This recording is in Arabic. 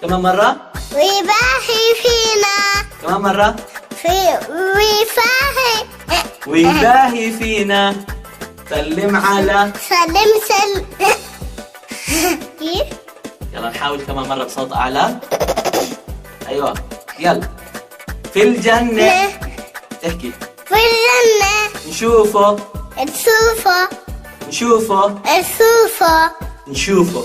كمان مرة. ويباهي فينا. كمان مرة. ويباهي فينا. سلم على. سلم. كيف؟ يلا نحاول كمان مرة بصوت أعلى. أيوة يلا. في الجنة. احكي. في الجنة. نشوفه. نشوفه. نشوفه. نشوفه. نشوفه.